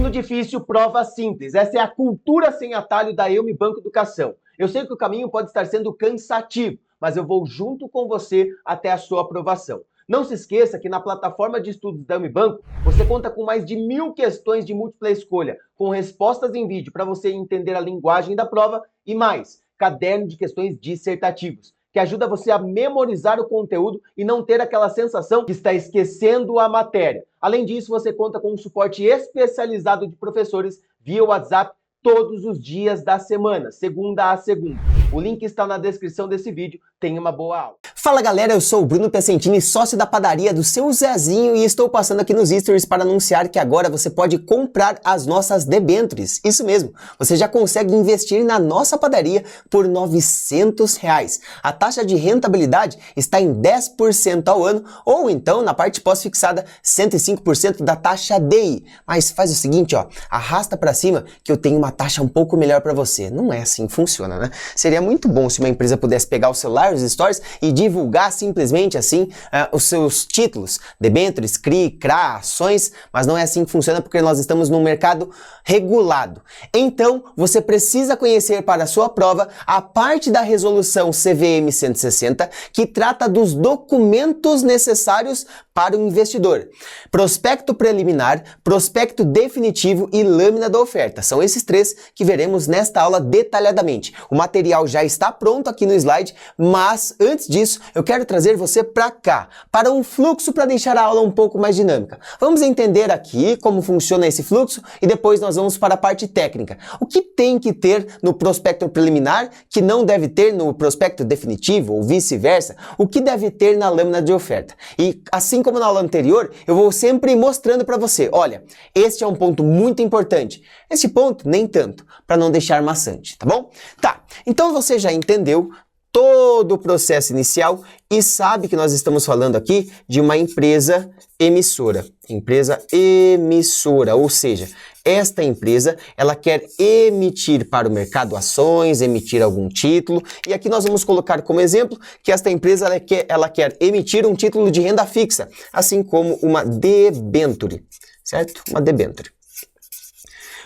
Ensino difícil, prova simples. Essa é a cultura sem atalho da Eu Me Banco Educação. Eu sei que o caminho pode estar sendo cansativo, mas eu vou junto com você até a sua aprovação. Não se esqueça que na plataforma de estudos da Eu Me Banco, você conta com mais de 1000 questões de múltipla escolha, com respostas em vídeo para você entender a linguagem da prova e mais, caderno de questões dissertativos, que ajuda você a memorizar o conteúdo e não ter aquela sensação que está esquecendo a matéria. Além disso, você conta com um suporte especializado de professores via WhatsApp todos os dias da semana, segunda a segunda. O link está na descrição desse vídeo. Tenha uma boa aula. Fala galera, eu sou o Bruno Piacentini, sócio da padaria do seu Zezinho, e estou passando aqui nos stories para anunciar que agora você pode comprar as nossas debêntures. Isso mesmo, você já consegue investir na nossa padaria por R$900. A taxa de rentabilidade está em 10% ao ano, ou então na parte pós-fixada 105% da taxa DI. Mas faz o seguinte, ó, arrasta para cima que eu tenho uma taxa um pouco melhor para você. Não é assim que funciona, né? Seria muito bom se uma empresa pudesse pegar o celular, os stories e divulgar simplesmente assim os seus títulos, debêntures, CRI, CRA, ações, mas não é assim que funciona porque nós estamos num mercado regulado. Então, você precisa conhecer para a sua prova a parte da resolução CVM 160 que trata dos documentos necessários para o investidor. Prospecto preliminar, prospecto definitivo e lâmina da oferta. São esses três que veremos nesta aula detalhadamente. O material já está pronto aqui no slide, mas antes disso, eu quero trazer você para cá, para um fluxo para deixar a aula um pouco mais dinâmica. Vamos entender aqui como funciona esse fluxo e depois nós vamos para a parte técnica. O que tem que ter no prospecto preliminar que não deve ter no prospecto definitivo ou vice-versa? O que deve ter na lâmina de oferta? E assim como na aula anterior, eu vou sempre mostrando para você, olha, este é um ponto muito importante. Esse ponto, nem tanto, para não deixar maçante, tá bom? Tá, então você já entendeu todo o processo inicial e sabe que nós estamos falando aqui de uma empresa emissora. Empresa emissora, ou seja, esta empresa, ela quer emitir para o mercado ações, emitir algum título, e aqui nós vamos colocar como exemplo que esta empresa ela quer emitir um título de renda fixa, assim como uma debênture, certo? Uma debênture.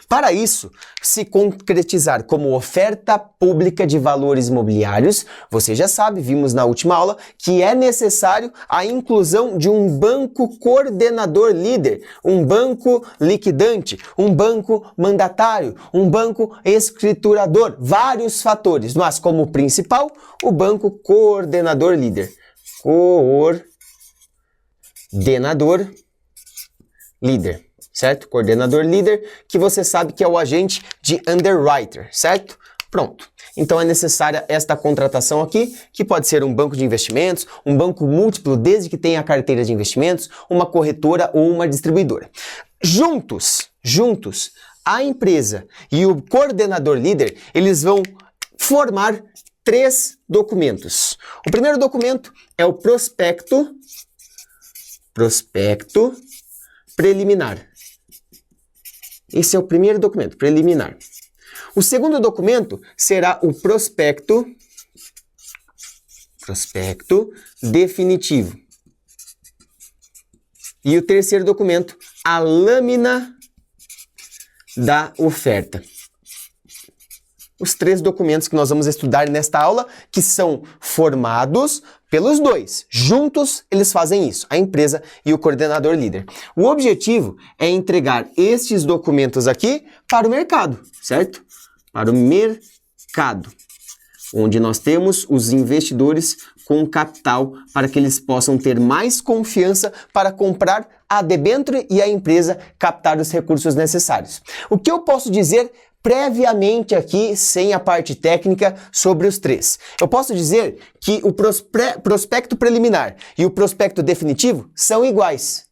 Para isso se concretizar como oferta pública de valores imobiliários, você já sabe, vimos na última aula, que é necessário a inclusão de um banco coordenador líder, um banco liquidante, um banco mandatário, um banco escriturador, vários fatores, mas como principal, o banco coordenador líder. Coordenador líder. Certo? Coordenador líder, que você sabe que é o agente de underwriter, certo? Pronto. Então é necessária esta contratação aqui, que pode ser um banco de investimentos, um banco múltiplo, desde que tenha a carteira de investimentos, uma corretora ou uma distribuidora. Juntos, a empresa e o coordenador líder, eles vão formar 3 documentos. O primeiro documento é o prospecto preliminar. Esse é o primeiro documento, preliminar. O segundo documento será o prospecto definitivo. E o terceiro documento, a lâmina da oferta. Os 3 documentos que nós vamos estudar nesta aula, que são formados pelos dois. Juntos, eles fazem isso, a empresa e o coordenador líder. O objetivo é entregar estes documentos aqui para o mercado, certo? Para o mercado, onde nós temos os investidores com capital para que eles possam ter mais confiança para comprar a debênture e a empresa captar os recursos necessários. O que eu posso dizer previamente aqui, sem a parte técnica, sobre os 3? Eu posso dizer que o prospecto preliminar e o prospecto definitivo são iguais.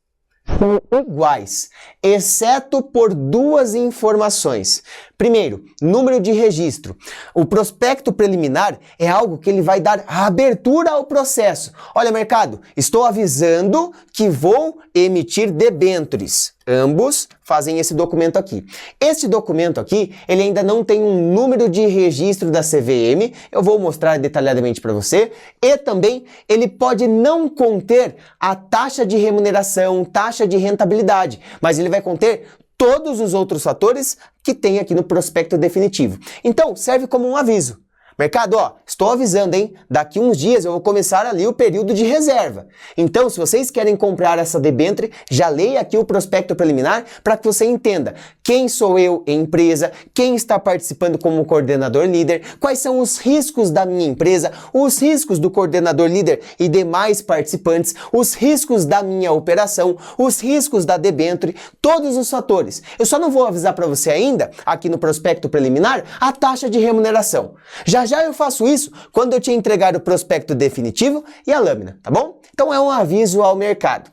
São iguais, exceto por 2 informações. Primeiro, número de registro. O prospecto preliminar é algo que ele vai dar abertura ao processo. Olha, mercado, estou avisando que vou emitir debêntures. Ambos fazem esse documento aqui. Este documento aqui, ele ainda não tem um número de registro da CVM, eu vou mostrar detalhadamente para você, e também ele pode não conter a taxa de remuneração, taxa de rentabilidade, mas ele vai conter todos os outros fatores que tem aqui no prospecto definitivo. Então, serve como um aviso. Mercado, ó, estou avisando, hein? Daqui uns dias eu vou começar ali o período de reserva. Então, se vocês querem comprar essa debênture, já leia aqui o prospecto preliminar para que você entenda quem sou eu em empresa, quem está participando como coordenador líder, quais são os riscos da minha empresa, os riscos do coordenador líder e demais participantes, os riscos da minha operação, os riscos da debênture, todos os fatores. Eu só não vou avisar para você ainda, aqui no prospecto preliminar, a taxa de remuneração. Já eu faço isso quando eu te entregar o prospecto definitivo e a lâmina, tá bom? Então é um aviso ao mercado.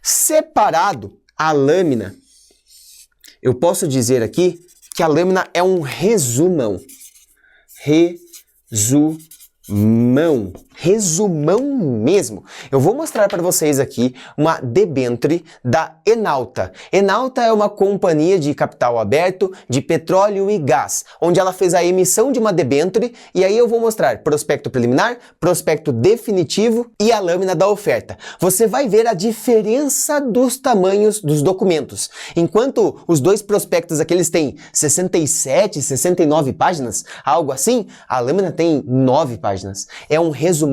Separado a lâmina, eu posso dizer aqui que a lâmina é um resumão. Resumão mesmo. Eu vou mostrar para vocês aqui uma debênture da Enauta. Enauta é uma companhia de capital aberto de petróleo e gás, onde ela fez a emissão de uma debênture e aí eu vou mostrar prospecto preliminar, prospecto definitivo e a lâmina da oferta. Você vai ver a diferença dos tamanhos dos documentos. Enquanto os dois prospectos aqui eles têm 67, 69 páginas, algo assim, a lâmina tem 9 páginas. É um resumão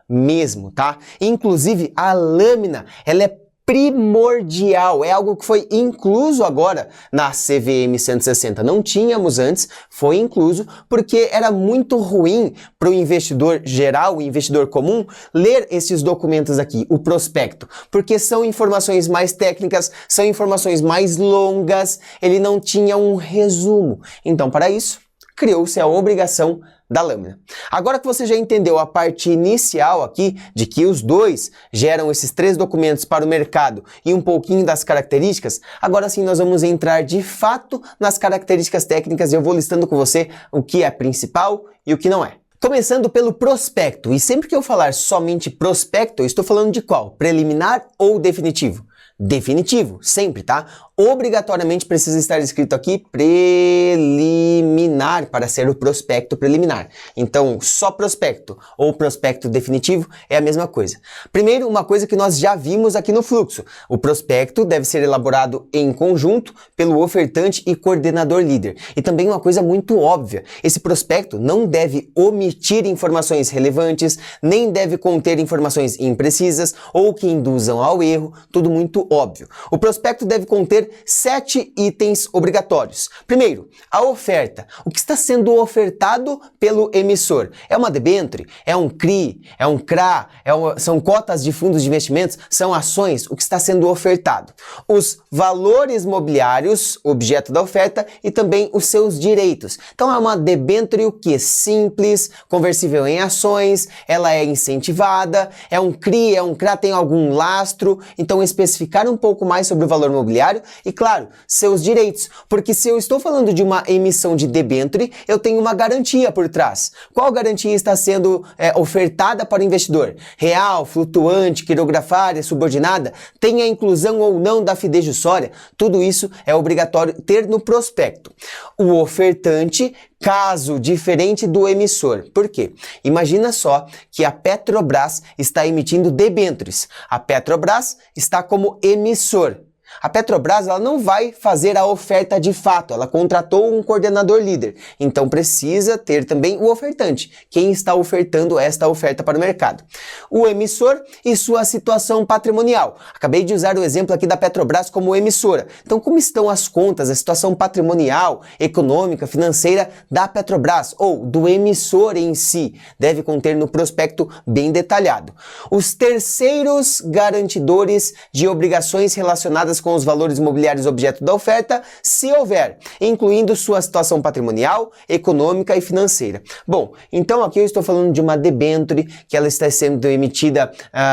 mesmo, tá? Inclusive, a lâmina, ela é primordial, é algo que foi incluso agora na CVM 160. Não tínhamos antes, foi incluso porque era muito ruim para o investidor geral, o investidor comum, ler esses documentos aqui, o prospecto, porque são informações mais técnicas, são informações mais longas, ele não tinha um resumo. Então, para isso, criou-se a obrigação da lâmina. Agora que você já entendeu a parte inicial aqui, de que os dois geram esses 3 documentos para o mercado e um pouquinho das características, agora sim nós vamos entrar de fato nas características técnicas e eu vou listando com você o que é principal e o que não é. Começando pelo prospecto, e sempre que eu falar somente prospecto, eu estou falando de qual? Preliminar ou definitivo? Definitivo, sempre, tá? Obrigatoriamente precisa estar escrito aqui preliminar para ser o prospecto preliminar. Então, só prospecto ou prospecto definitivo é a mesma coisa. Primeiro, uma coisa que nós já vimos aqui no fluxo. O prospecto deve ser elaborado em conjunto pelo ofertante e coordenador líder. E também uma coisa muito óbvia. Esse prospecto não deve omitir informações relevantes, nem deve conter informações imprecisas ou que induzam ao erro, tudo muito óbvio. O prospecto deve conter 7 itens obrigatórios. Primeiro, a oferta. O que está sendo ofertado pelo emissor? É uma debênture? É um CRI? É um CRA? São cotas de fundos de investimentos? São ações? O que está sendo ofertado? Os valores mobiliários, objeto da oferta, e também os seus direitos. Então é uma debênture o que? Simples, conversível em ações, ela é incentivada, é um CRI, é um CRA, tem algum lastro, então especificar um pouco mais sobre o valor mobiliário e, claro, seus direitos, porque se eu estou falando de uma emissão de debênture, eu tenho uma garantia por trás. Qual garantia está sendo ofertada para o investidor? Real, flutuante, quirografária, subordinada? Tem a inclusão ou não da fidejussória? Tudo isso é obrigatório ter no prospecto. O ofertante, caso diferente do emissor. Por quê? Imagina só que a Petrobras está emitindo debêntures. A Petrobras está como emissor. A Petrobras ela não vai fazer a oferta de fato, ela contratou um coordenador líder, então precisa ter também o ofertante, quem está ofertando esta oferta para o mercado. O emissor e sua situação patrimonial. Acabei de usar o exemplo aqui da Petrobras como emissora. Então, como estão as contas, a situação patrimonial, econômica, financeira da Petrobras ou do emissor em si? Deve conter no prospecto bem detalhado. Os terceiros garantidores de obrigações relacionadas com os valores imobiliários objeto da oferta, se houver, incluindo sua situação patrimonial, econômica e financeira. Bom, então aqui eu estou falando de uma debênture que ela está sendo emitida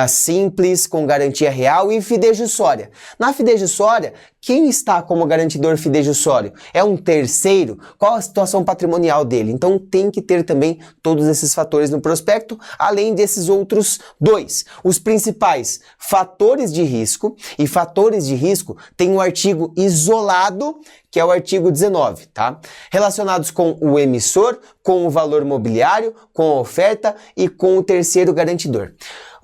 simples, com garantia real e fidejussória. Na fidejussória, quem está como garantidor fidejussório? É um terceiro? Qual a situação patrimonial dele? Então tem que ter também todos esses fatores no prospecto, além desses outros 2. Os principais fatores de risco, e fatores de risco tem um artigo isolado, que é o artigo 19, tá? Relacionados com o emissor, com o valor mobiliário, com a oferta e com o terceiro garantidor.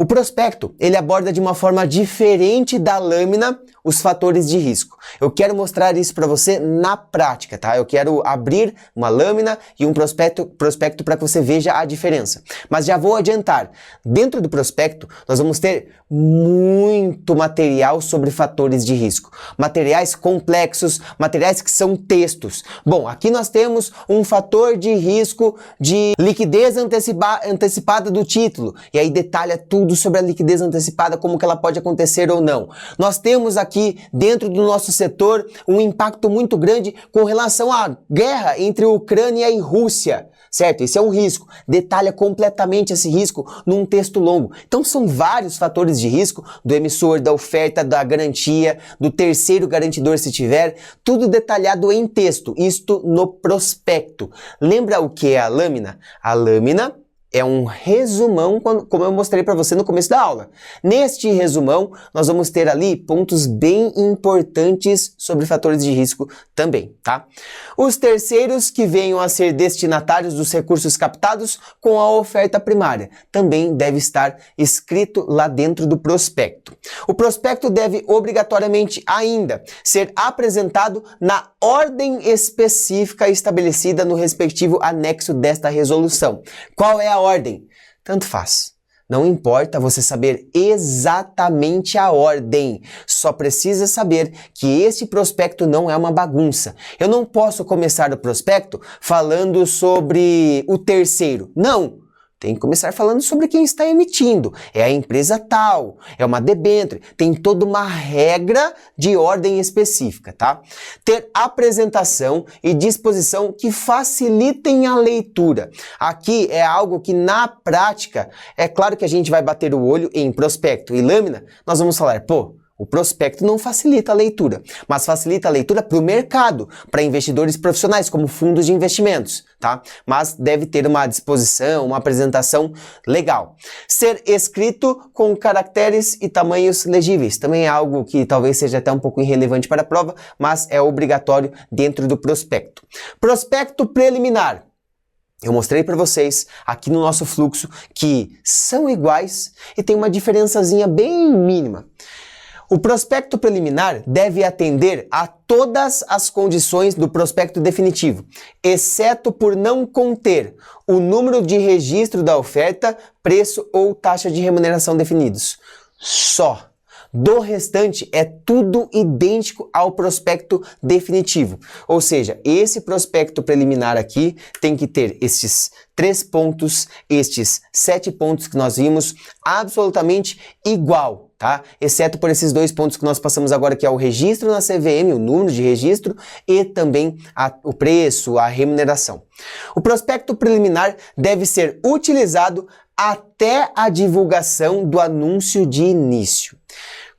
O prospecto, ele aborda de uma forma diferente da lâmina os fatores de risco. Eu quero mostrar isso para você na prática, tá? Eu quero abrir uma lâmina e um prospecto para que você veja a diferença. Mas já vou adiantar, dentro do prospecto nós vamos ter muito material sobre fatores de risco. Materiais complexos, materiais que são textos. Bom, aqui nós temos um fator de risco de liquidez antecipada do título. E aí detalha tudo sobre a liquidez antecipada, como que ela pode acontecer ou não. Nós temos aqui dentro do nosso setor um impacto muito grande com relação à guerra entre Ucrânia e Rússia, certo? Esse é um risco. Detalha completamente esse risco num texto longo. Então são vários fatores de risco, do emissor, da oferta, da garantia, do terceiro garantidor se tiver, tudo detalhado em texto, isto no prospecto. Lembra o que é a lâmina? A lâmina é um resumão, como eu mostrei para você no começo da aula. Neste resumão, nós vamos ter ali pontos bem importantes sobre fatores de risco também, tá? Os terceiros que venham a ser destinatários dos recursos captados com a oferta primária também deve estar escrito lá dentro do prospecto. O prospecto deve obrigatoriamente ainda ser apresentado na ordem específica estabelecida no respectivo anexo desta resolução. Qual é a ordem? Tanto faz. Não importa você saber exatamente a ordem, só precisa saber que esse prospecto não é uma bagunça. Eu não posso começar o prospecto falando sobre o terceiro. Não! Tem que começar falando sobre quem está emitindo. É a empresa tal, é uma debênture, tem toda uma regra de ordem específica, tá? Ter apresentação e disposição que facilitem a leitura. Aqui é algo que na prática, é claro que a gente vai bater o olho em prospecto e lâmina, nós vamos falar, pô, o prospecto não facilita a leitura, mas facilita a leitura para o mercado, para investidores profissionais, como fundos de investimentos, tá? Mas deve ter uma disposição, uma apresentação legal. Ser escrito com caracteres e tamanhos legíveis, também é algo que talvez seja até um pouco irrelevante para a prova, mas é obrigatório dentro do prospecto. Prospecto preliminar. Eu mostrei para vocês aqui no nosso fluxo que são iguais e tem uma diferençazinha bem mínima. O prospecto preliminar deve atender a todas as condições do prospecto definitivo, exceto por não conter o número de registro da oferta, preço ou taxa de remuneração definidos. Só. Do restante é tudo idêntico ao prospecto definitivo. Ou seja, esse prospecto preliminar aqui tem que ter estes 3 pontos, estes 7 pontos que nós vimos, absolutamente igual, tá? Exceto por esses 2 pontos que nós passamos agora, que é o registro na CVM, o número de registro, e também o preço, a remuneração. O prospecto preliminar deve ser utilizado até a divulgação do anúncio de início.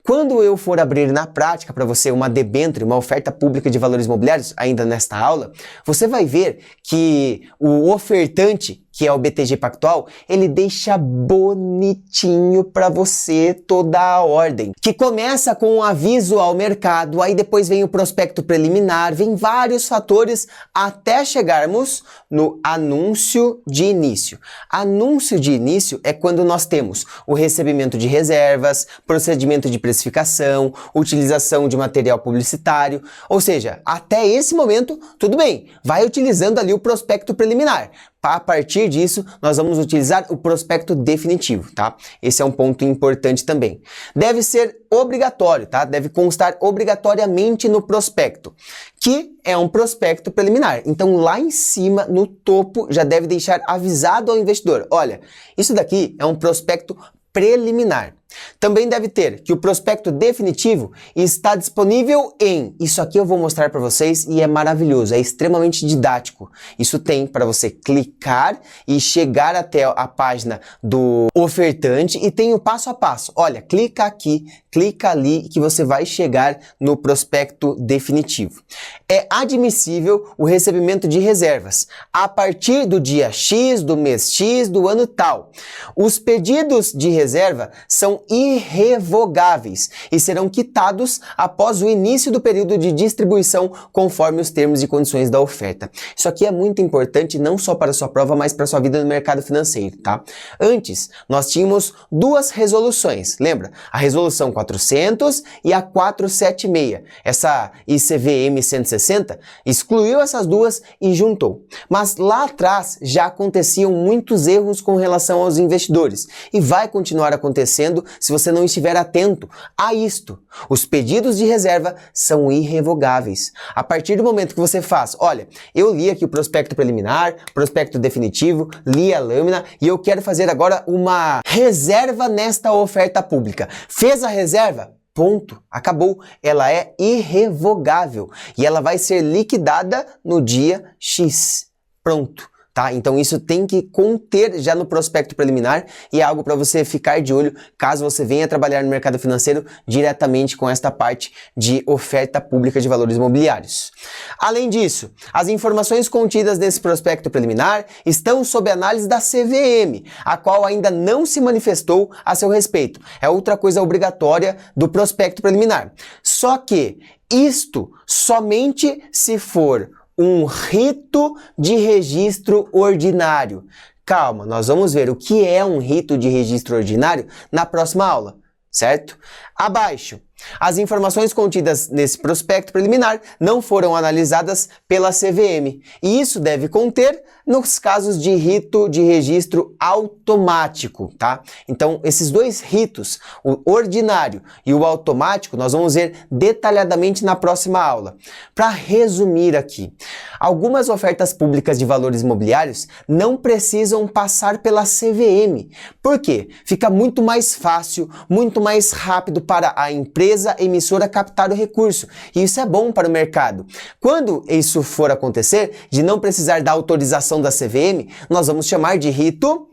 Quando eu for abrir na prática para você uma debênture, uma oferta pública de valores imobiliários, ainda nesta aula, você vai ver que o ofertante, que é o BTG Pactual, ele deixa bonitinho para você toda a ordem, que começa com um aviso ao mercado, aí depois vem o prospecto preliminar, vem vários fatores até chegarmos no anúncio de início. Anúncio de início é quando nós temos o recebimento de reservas, procedimento de precificação, utilização de material publicitário, ou seja, até esse momento, tudo bem, vai utilizando ali o prospecto preliminar. A partir disso, nós vamos utilizar o prospecto definitivo, tá? Esse é um ponto importante também. Deve ser obrigatório, tá? Deve constar obrigatoriamente no prospecto, que é um prospecto preliminar. Então, lá em cima, no topo, já deve deixar avisado ao investidor. Olha, isso daqui é um prospecto preliminar. Também deve ter que o prospecto definitivo está disponível em... Isso aqui eu vou mostrar para vocês e é maravilhoso, é extremamente didático. Isso tem para você clicar e chegar até a página do ofertante e tem o passo a passo. Olha, clica aqui, clica ali que você vai chegar no prospecto definitivo. É admissível o recebimento de reservas a partir do dia X, do mês X, do ano tal. Os pedidos de reserva são são irrevogáveis e serão quitados após o início do período de distribuição conforme os termos e condições da oferta. Isso aqui é muito importante não só para a sua prova, mas para a sua vida no mercado financeiro, tá? Antes, nós tínhamos duas resoluções, lembra? A resolução 400 e a 476. Essa ICVM 160 excluiu essas duas e juntou. Mas lá atrás já aconteciam muitos erros com relação aos investidores e vai continuar acontecendo se você não estiver atento a isto. Os pedidos de reserva são irrevogáveis. A partir do momento que você faz, olha, eu li aqui o prospecto preliminar, prospecto definitivo, li a lâmina e eu quero fazer agora uma reserva nesta oferta pública. Fez a reserva? Ponto. Acabou. Ela é irrevogável e ela vai ser liquidada no dia X. Pronto. Tá? Então isso tem que conter já no prospecto preliminar e é algo para você ficar de olho caso você venha trabalhar no mercado financeiro diretamente com esta parte de oferta pública de valores imobiliários. Além disso, as informações contidas nesse prospecto preliminar estão sob análise da CVM, a qual ainda não se manifestou a seu respeito. É outra coisa obrigatória do prospecto preliminar. Só que isto somente se for um rito de registro ordinário. Calma, nós vamos ver o que é um rito de registro ordinário na próxima aula, certo? Abaixo, as informações contidas nesse prospecto preliminar não foram analisadas pela CVM e isso deve conter nos casos de rito de registro automático, tá? Então, esses dois ritos, o ordinário e o automático, nós vamos ver detalhadamente na próxima aula. Para resumir aqui, algumas ofertas públicas de valores imobiliários não precisam passar pela CVM. Por quê? Fica muito mais fácil, muito mais rápido para a empresa emissora captar o recurso. E isso é bom para o mercado. Quando isso for acontecer, de não precisar da autorização da CVM, nós vamos chamar de rito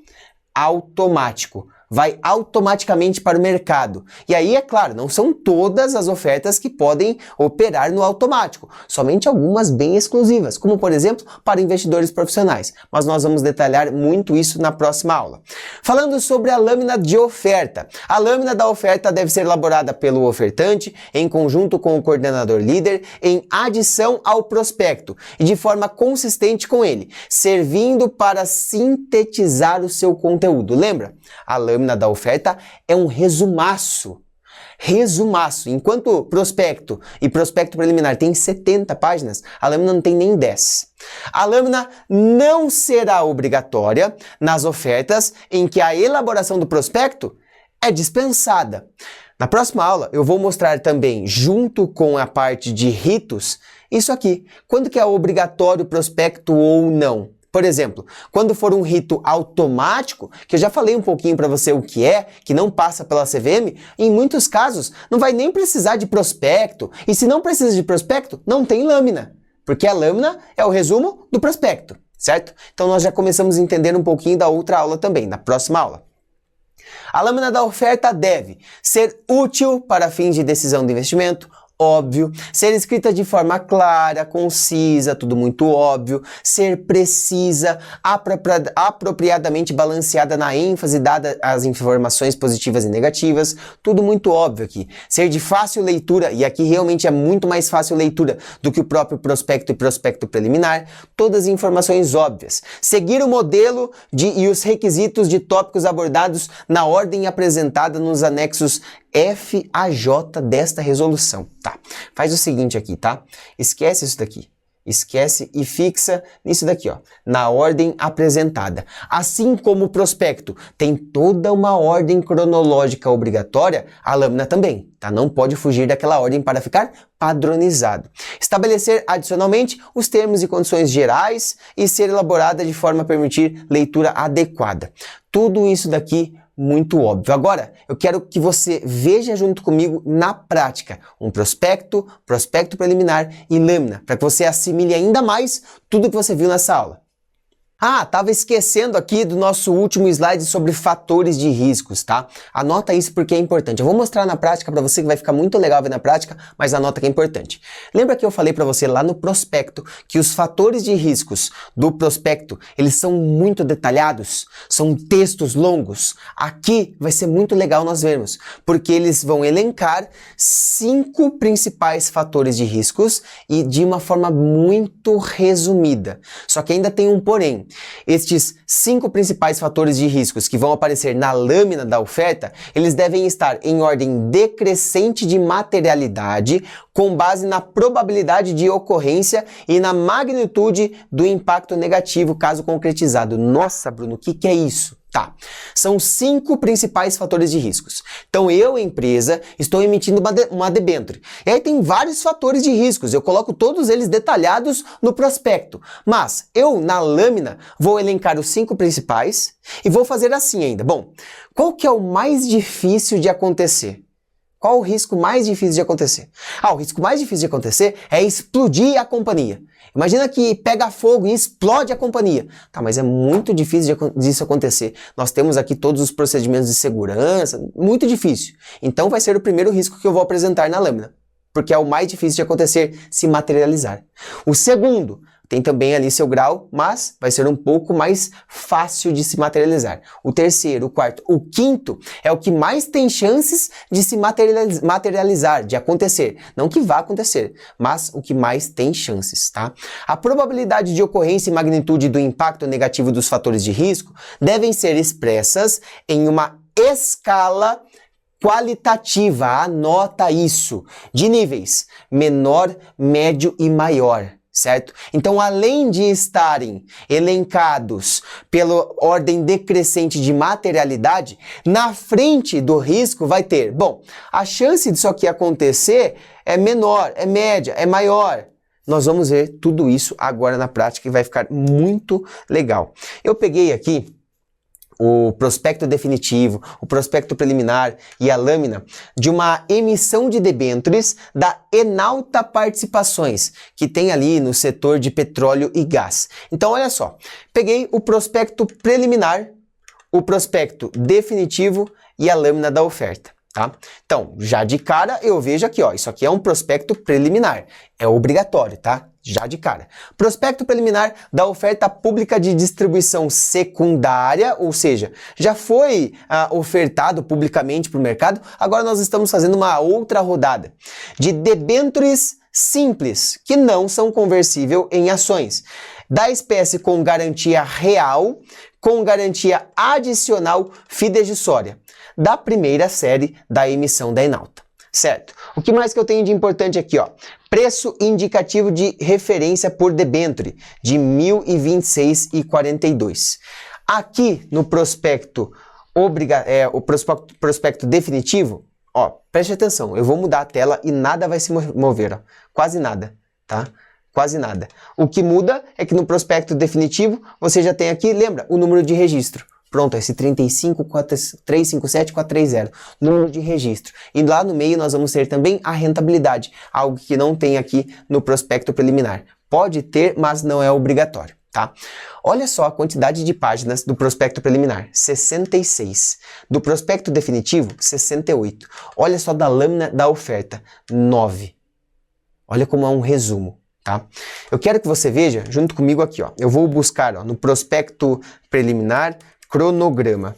automático. Vai automaticamente para o mercado. E aí, é claro, não são todas as ofertas que podem operar no automático, somente algumas bem exclusivas, como por exemplo, para investidores profissionais. Mas nós vamos detalhar muito isso na próxima aula. Falando sobre a lâmina de oferta. A lâmina da oferta deve ser elaborada pelo ofertante, em conjunto com o coordenador líder, em adição ao prospecto, e de forma consistente com ele, servindo para sintetizar o seu conteúdo. Lembra? A lâmina da oferta é um resumaço. Resumaço. Enquanto prospecto e prospecto preliminar tem 70 páginas, a lâmina não tem nem 10. A lâmina não será obrigatória nas ofertas em que a elaboração do prospecto é dispensada. Na próxima aula eu vou mostrar também, junto com a parte de ritos, isso aqui. Quando que é obrigatório o prospecto ou não? Por exemplo, quando for um rito automático, que eu já falei um pouquinho para você o que é, que não passa pela CVM, em muitos casos não vai nem precisar de prospecto, e se não precisa de prospecto, não tem lâmina, porque a lâmina é o resumo do prospecto, certo? Então nós já começamos a entender um pouquinho da outra aula também, na próxima aula. A lâmina da oferta deve ser útil para fins de decisão de investimento, óbvio, ser escrita de forma clara, concisa, tudo muito óbvio, ser precisa, apropriadamente balanceada na ênfase dada às informações positivas e negativas, tudo muito óbvio aqui. Ser de fácil leitura, e aqui realmente é muito mais fácil leitura do que o próprio prospecto e prospecto preliminar, todas as informações óbvias. Seguir o modelo e os requisitos de tópicos abordados na ordem apresentada nos anexos F a J desta resolução, tá? Faz o seguinte aqui, tá? Esquece isso daqui. Esquece e fixa nisso daqui, ó, na ordem apresentada. Assim como o prospecto tem toda uma ordem cronológica obrigatória, a lâmina também, tá? Não pode fugir daquela ordem para ficar padronizado. Estabelecer adicionalmente os termos e condições gerais e ser elaborada de forma a permitir leitura adequada. Tudo isso daqui muito óbvio. Agora, eu quero que você veja junto comigo na prática um prospecto, prospecto preliminar e lâmina, para que você assimile ainda mais tudo que você viu nessa aula. Ah, tava esquecendo aqui do nosso último slide sobre fatores de riscos, tá? Anota isso porque é importante. Eu vou mostrar na prática para você que vai ficar muito legal ver na prática, mas anota que é importante. Lembra que eu falei para você lá no prospecto que os fatores de riscos do prospecto, eles são muito detalhados, são textos longos. Aqui vai ser muito legal nós vermos, porque eles vão elencar 5 principais fatores de riscos e de uma forma muito resumida. Só que ainda tem um porém. Estes 5 principais fatores de riscos que vão aparecer na lâmina da oferta, eles devem estar em ordem decrescente de materialidade, com base na probabilidade de ocorrência e na magnitude do impacto negativo caso concretizado. Nossa, Bruno, o que é isso? Tá, são 5 principais fatores de riscos. Então eu, empresa, estou emitindo uma debênture. E aí tem vários fatores de riscos, eu coloco todos eles detalhados no prospecto. Mas eu, na lâmina, vou elencar os 5 principais e vou fazer assim ainda. Bom, qual que é o mais difícil de acontecer? Qual o risco mais difícil de acontecer? Ah, o risco mais difícil de acontecer é explodir a companhia. Imagina que pega fogo e explode a companhia. Tá, mas é muito difícil disso acontecer. Nós temos aqui todos os procedimentos de segurança, muito difícil. Então vai ser o primeiro risco que eu vou apresentar na lâmina, porque é o mais difícil de acontecer se materializar. O segundo, tem também ali seu grau, mas vai ser um pouco mais fácil de se materializar. O terceiro, o quarto, o quinto é o que mais tem chances de se materializar, de acontecer. Não que vá acontecer, mas o que mais tem chances, tá? A probabilidade de ocorrência e magnitude do impacto negativo dos fatores de risco devem ser expressas em uma escala qualitativa, anota isso, de níveis menor, médio e maior. Certo? Então, além de estarem elencados pela ordem decrescente de materialidade, na frente do risco vai ter, bom, a chance disso aqui acontecer é menor, é média, é maior. Nós vamos ver tudo isso agora na prática e vai ficar muito legal. Eu peguei aqui o prospecto definitivo, o prospecto preliminar e a lâmina de uma emissão de debêntures da Enauta Participações, que tem ali no setor de petróleo e gás. Então, olha só, peguei o prospecto preliminar, o prospecto definitivo e a lâmina da oferta. Tá? Então, já de cara eu vejo aqui, ó, isso aqui é um prospecto preliminar, é obrigatório, tá? Já de cara. Prospecto preliminar da oferta pública de distribuição secundária, ou seja, já foi ofertado publicamente para o mercado, agora nós estamos fazendo uma outra rodada de debêntures simples, que não são conversíveis em ações, da espécie com garantia real, com garantia adicional fidejussória, da primeira série da emissão da Enauta. Certo. O que mais que eu tenho de importante aqui, ó? Preço indicativo de referência por debênture de R$ 1.026,42. Aqui no prospecto prospecto definitivo, ó, preste atenção, eu vou mudar a tela e nada vai se mover, ó. Quase nada, tá? Quase nada. O que muda é que no prospecto definitivo você já tem aqui, lembra, o número de registro. Pronto, esse 357,430, número de registro. E lá no meio nós vamos ter também a rentabilidade, algo que não tem aqui no prospecto preliminar. Pode ter, mas não é obrigatório, tá? Olha só a quantidade de páginas do prospecto preliminar, 66. Do prospecto definitivo, 68. Olha só da lâmina da oferta, 9. Olha como é um resumo. Tá? Eu quero que você veja junto comigo aqui, ó. Eu vou buscar, ó, no prospecto preliminar, cronograma,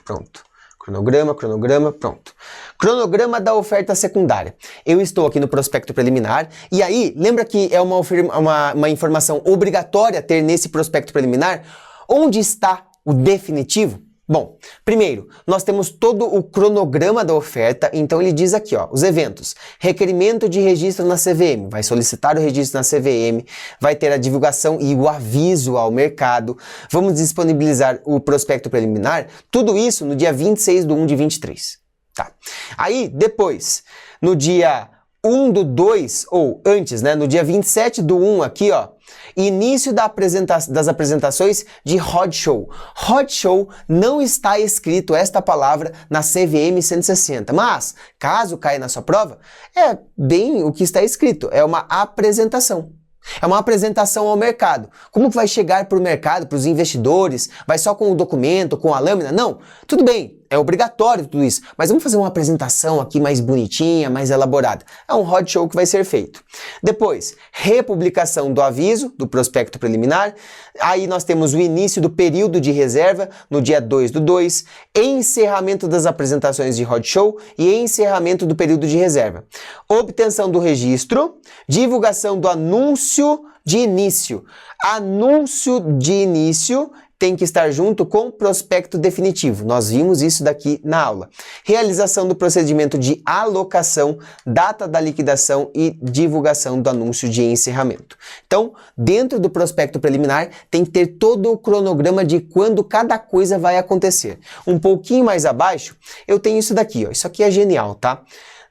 pronto. Cronograma, pronto. Cronograma da oferta secundária. Eu estou aqui no prospecto preliminar e aí, lembra que é uma informação obrigatória ter nesse prospecto preliminar? Onde está o definitivo? Bom, primeiro, nós temos todo o cronograma da oferta, então ele diz aqui, ó, os eventos, requerimento de registro na CVM, vai solicitar o registro na CVM, vai ter a divulgação e o aviso ao mercado, vamos disponibilizar o prospecto preliminar, tudo isso no dia 26/1 de 23, tá? Aí, depois, no dia 1/2, ou antes, né, no dia 27/1 aqui, ó, início das apresentações de roadshow. Roadshow não está escrito esta palavra na CVM 160, mas, caso caia na sua prova, é bem o que está escrito, é uma apresentação. É uma apresentação ao mercado. Como que vai chegar para o mercado, para os investidores? Vai só com o documento, com a lâmina? Não, tudo bem, é obrigatório tudo isso, mas vamos fazer uma apresentação aqui mais bonitinha, mais elaborada. É um roadshow que vai ser feito. Depois, republicação do aviso, do prospecto preliminar. Aí nós temos o início do período de reserva, no dia 2/2, encerramento das apresentações de roadshow e encerramento do período de reserva. Obtenção do registro, divulgação do anúncio de início. Anúncio de início tem que estar junto com prospecto definitivo. Nós vimos isso daqui na aula. Realização do procedimento de alocação, data da liquidação e divulgação do anúncio de encerramento. Então, dentro do prospecto preliminar, tem que ter todo o cronograma de quando cada coisa vai acontecer. Um pouquinho mais abaixo, eu tenho isso daqui, ó. Isso aqui é genial, tá?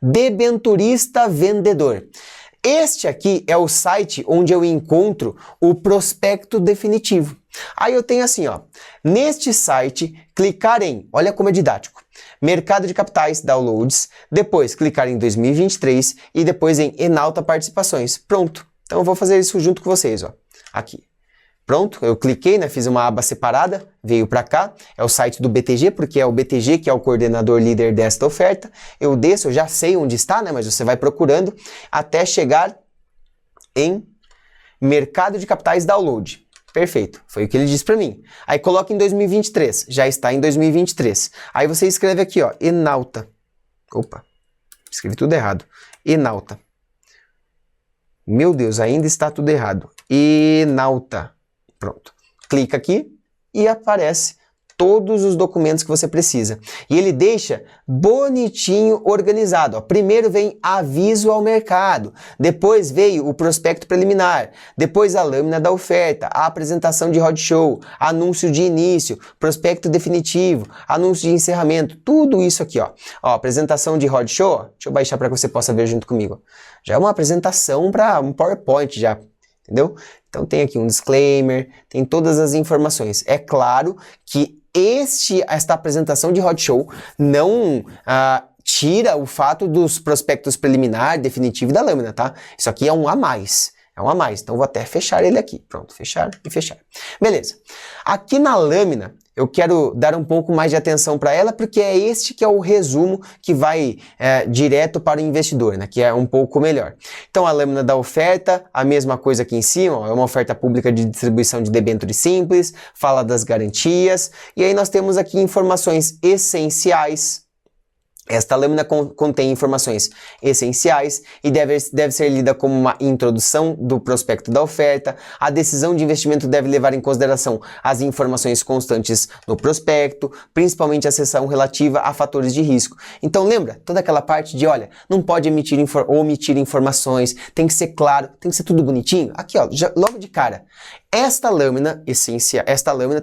Debenturista vendedor. Este aqui é o site onde eu encontro o prospecto definitivo. Aí eu tenho assim, ó, neste site, clicar em, olha como é didático, Mercado de Capitais, Downloads, depois clicar em 2023 e depois em Enalta Participações. Pronto. Então eu vou fazer isso junto com vocês, ó, aqui. Pronto, eu cliquei, né, fiz uma aba separada, veio para cá, é o site do BTG, porque é o BTG que é o coordenador líder desta oferta. Eu desço, eu já sei onde está, né, mas você vai procurando até chegar em Mercado de Capitais Download. Perfeito, foi o que ele disse para mim. Aí coloca em 2023, já está em 2023. Aí você escreve aqui, ó, Enalta. Opa, escrevi tudo errado. Enalta. Meu Deus, ainda está tudo errado. Enalta. Pronto. Clica aqui e aparece todos os documentos que você precisa. E ele deixa bonitinho organizado. Ó. Primeiro vem aviso ao mercado, depois veio o prospecto preliminar, depois a lâmina da oferta, a apresentação de roadshow, anúncio de início, prospecto definitivo, anúncio de encerramento, tudo isso aqui, ó. Ó, apresentação de roadshow, ó. Deixa eu baixar para que você possa ver junto comigo. Já é uma apresentação para um PowerPoint já. Entendeu? Então tem aqui um disclaimer, tem todas as informações. É claro que esta apresentação de roadshow não tira o fato dos prospectos preliminar, definitivo da lâmina, tá? Isso aqui é um a mais. É um a mais. Então vou até fechar ele aqui. Pronto, fechar e fechar. Beleza. Aqui na lâmina, eu quero dar um pouco mais de atenção para ela, porque é este que é o resumo que vai direto para o investidor, né? Que é um pouco melhor. Então, a lâmina da oferta, a mesma coisa aqui em cima, ó, é uma oferta pública de distribuição de debêntures simples, fala das garantias, e aí nós temos aqui informações essenciais. Esta lâmina contém informações essenciais e deve ser lida como uma introdução do prospecto da oferta. A decisão de investimento deve levar em consideração as informações constantes no prospecto, principalmente a seção relativa a fatores de risco. Então lembra, toda aquela parte de, olha, não pode omitir informações, tem que ser claro, tem que ser tudo bonitinho. Aqui, ó, logo de cara, esta lâmina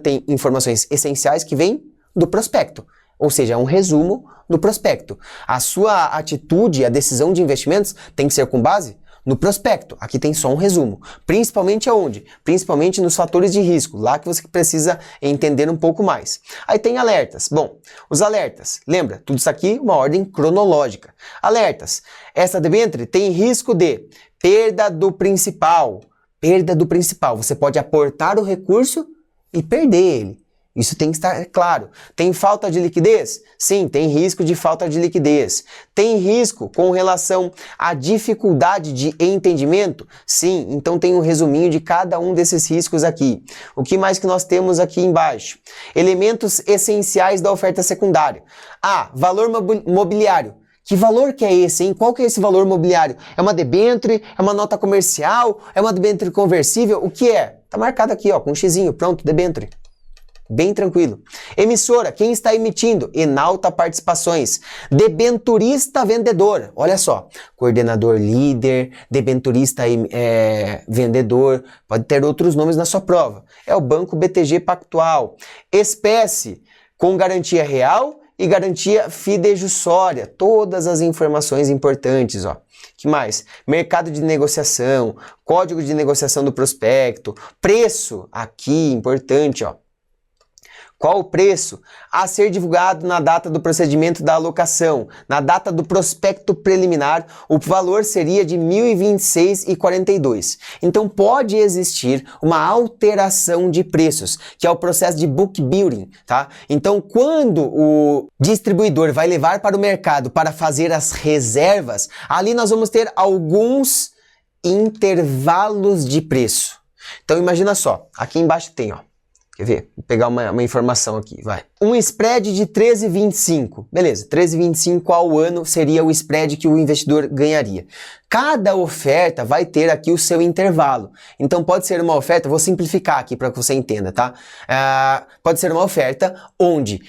tem informações essenciais que vêm do prospecto. Ou seja, é um resumo do prospecto. A sua atitude, a decisão de investimentos tem que ser com base no prospecto. Aqui tem só um resumo. Principalmente aonde? Principalmente nos fatores de risco, lá que você precisa entender um pouco mais. Aí tem alertas. Bom, os alertas, lembra? Tudo isso aqui, uma ordem cronológica. Alertas. Essa debênture tem risco de perda do principal. Perda do principal. Você pode aportar o recurso e perder ele. Isso tem que estar claro. Tem falta de liquidez? Sim, tem risco de falta de liquidez. Tem risco com relação à dificuldade de entendimento? Sim, então tem um resuminho de cada um desses riscos aqui. O que mais que nós temos aqui embaixo? Elementos essenciais da oferta secundária. Valor mobiliário. Que valor que é esse, hein? Qual que é esse valor mobiliário? É uma debênture? É uma nota comercial? É uma debênture conversível? O que é? Tá marcado aqui, ó, com um xizinho. Pronto, debênture. Bem tranquilo. Emissora, quem está emitindo? Enalta Participações. Debenturista vendedor, olha só. Coordenador líder, debenturista vendedor, pode ter outros nomes na sua prova. É o Banco BTG Pactual. Espécie, com garantia real e garantia fidejussória. Todas as informações importantes, ó. Que mais? Mercado de negociação, código de negociação do prospecto, preço, aqui, importante, ó. Qual o preço? A ser divulgado na data do procedimento da alocação. Na data do prospecto preliminar, o valor seria de R$ 1.026,42. Então pode existir uma alteração de preços, que é o processo de book building, tá? Então quando o distribuidor vai levar para o mercado para fazer as reservas, ali nós vamos ter alguns intervalos de preço. Então imagina só, aqui embaixo tem, ó. Quer ver? Vou pegar uma informação aqui, vai. Um spread de 13,25. Beleza, 13,25 ao ano seria o spread que o investidor ganharia. Cada oferta vai ter aqui o seu intervalo. Então pode ser uma oferta, vou simplificar aqui para que você entenda, tá? Pode ser uma oferta onde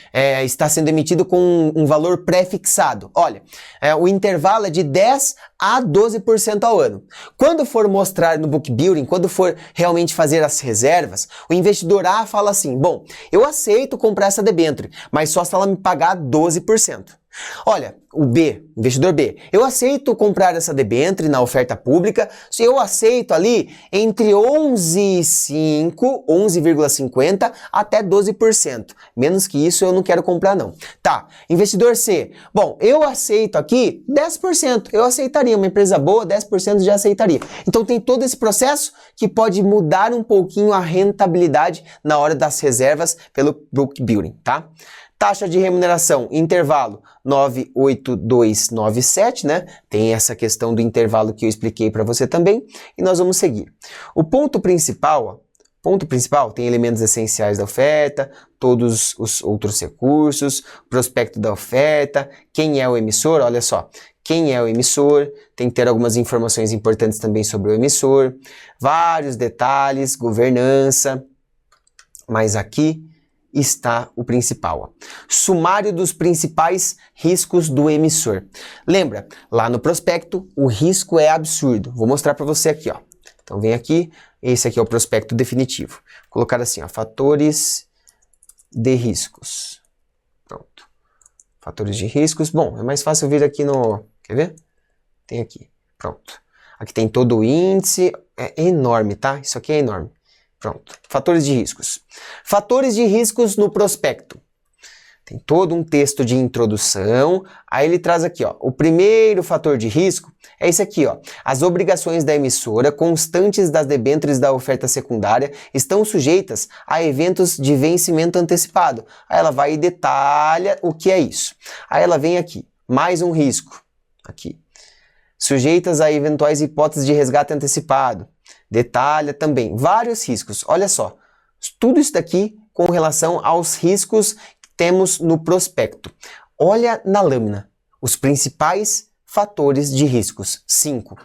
está sendo emitido com um valor pré-fixado. Olha, o intervalo é de 10 a 12% ao ano. Quando for mostrar no book building, quando for realmente fazer as reservas, o investidor A fala assim, bom, eu aceito comprar essa debênture, mas só se ela me pagar 12%. Olha, o B, investidor B, eu aceito comprar essa debênture na oferta pública, se eu aceito ali entre 11,50 até 12%. Menos que isso eu não quero comprar não. Tá, investidor C, bom, eu aceito aqui 10%, eu aceitaria, uma empresa boa, 10% já aceitaria. Então tem todo esse processo que pode mudar um pouquinho a rentabilidade na hora das reservas pelo book building, tá? Taxa de remuneração, intervalo 98297, né? Tem essa questão do intervalo que eu expliquei para você também. E nós vamos seguir. O ponto principal tem elementos essenciais da oferta, todos os outros recursos, prospecto da oferta, quem é o emissor, olha só. Quem é o emissor, tem que ter algumas informações importantes também sobre o emissor, vários detalhes, governança, mas aqui está o principal, ó. Sumário dos principais riscos do emissor. Lembra, lá no prospecto, o risco é absurdo. Vou mostrar para você aqui, ó. Então vem aqui, esse aqui é o prospecto definitivo. Vou colocar assim, ó, fatores de riscos. Pronto. Fatores de riscos. Bom, é mais fácil vir aqui no... Quer ver? Tem aqui. Pronto. Aqui tem todo o índice. É enorme, tá? Isso aqui é enorme. Pronto. Fatores de riscos. Fatores de riscos no prospecto. Tem todo um texto de introdução. Aí ele traz aqui, ó. O primeiro fator de risco é esse aqui, ó. As obrigações da emissora constantes das debêntures da oferta secundária estão sujeitas a eventos de vencimento antecipado. Aí ela vai e detalha o que é isso. Aí ela vem aqui. Mais um risco. Aqui. Sujeitas a eventuais hipóteses de resgate antecipado. Detalha também vários riscos. Olha só, tudo isso daqui com relação aos riscos que temos no prospecto. Olha na lâmina, os principais fatores de riscos. 5.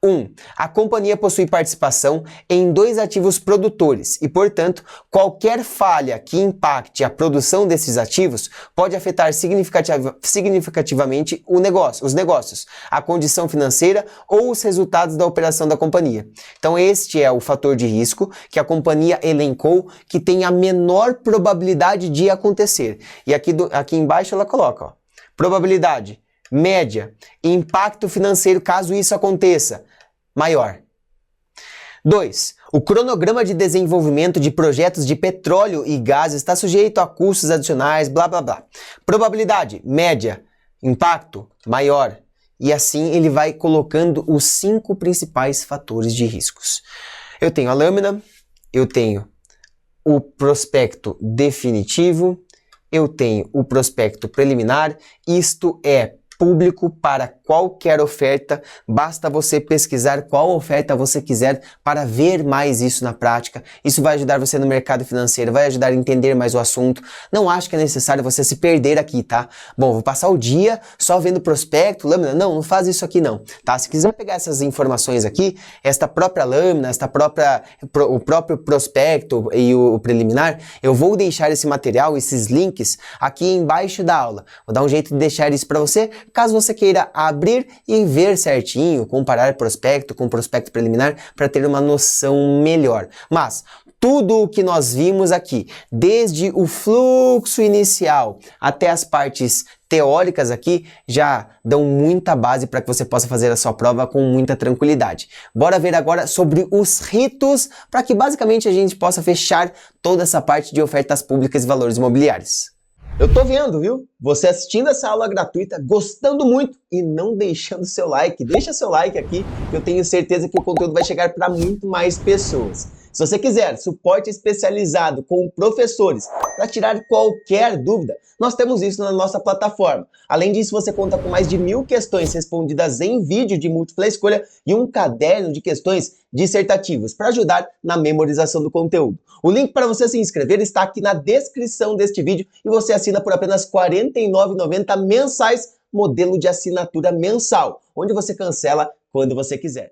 1. A companhia possui participação em 2 ativos produtores e, portanto, qualquer falha que impacte a produção desses ativos pode afetar significativamente os negócios, a condição financeira ou os resultados da operação da companhia. Então este é o fator de risco que a companhia elencou que tem a menor probabilidade de acontecer. E aqui embaixo ela coloca, ó, probabilidade média, impacto financeiro caso isso aconteça, maior. 2. O cronograma de desenvolvimento de projetos de petróleo e gás está sujeito a custos adicionais, blá blá blá. Probabilidade média, impacto maior. E assim ele vai colocando os 5 principais fatores de riscos. Eu tenho a lâmina, eu tenho o prospecto definitivo, eu tenho o prospecto preliminar, isto é público para qualquer oferta, basta você pesquisar qual oferta você quiser para ver mais isso na prática. Isso vai ajudar você no mercado financeiro, vai ajudar a entender mais o assunto. Não acho que é necessário você se perder aqui, tá? Bom, vou passar o dia só vendo prospecto, lâmina, não faz isso aqui não, tá? Se quiser pegar essas informações aqui, esta própria lâmina, o próprio prospecto e o preliminar, eu vou deixar esse material, esses links aqui embaixo da aula. Vou dar um jeito de deixar isso para você, caso você queira abrir e ver certinho, comparar prospecto com prospecto preliminar para ter uma noção melhor. Mas tudo o que nós vimos aqui, desde o fluxo inicial até as partes teóricas aqui, já dão muita base para que você possa fazer a sua prova com muita tranquilidade. Bora ver agora sobre os ritos, para que basicamente a gente possa fechar toda essa parte de ofertas públicas e valores imobiliários. Eu tô vendo, viu? Você assistindo essa aula gratuita, gostando muito e não deixando seu like. Deixa seu like aqui, que eu tenho certeza que o conteúdo vai chegar para muito mais pessoas. Se você quiser suporte especializado com professores para tirar qualquer dúvida, nós temos isso na nossa plataforma. Além disso, você conta com mais de 1000 questões respondidas em vídeo de múltipla escolha e um caderno de questões dissertativas para ajudar na memorização do conteúdo. O link para você se inscrever está aqui na descrição deste vídeo e você assina por apenas R$ 49,90 mensais, modelo de assinatura mensal, onde você cancela quando você quiser.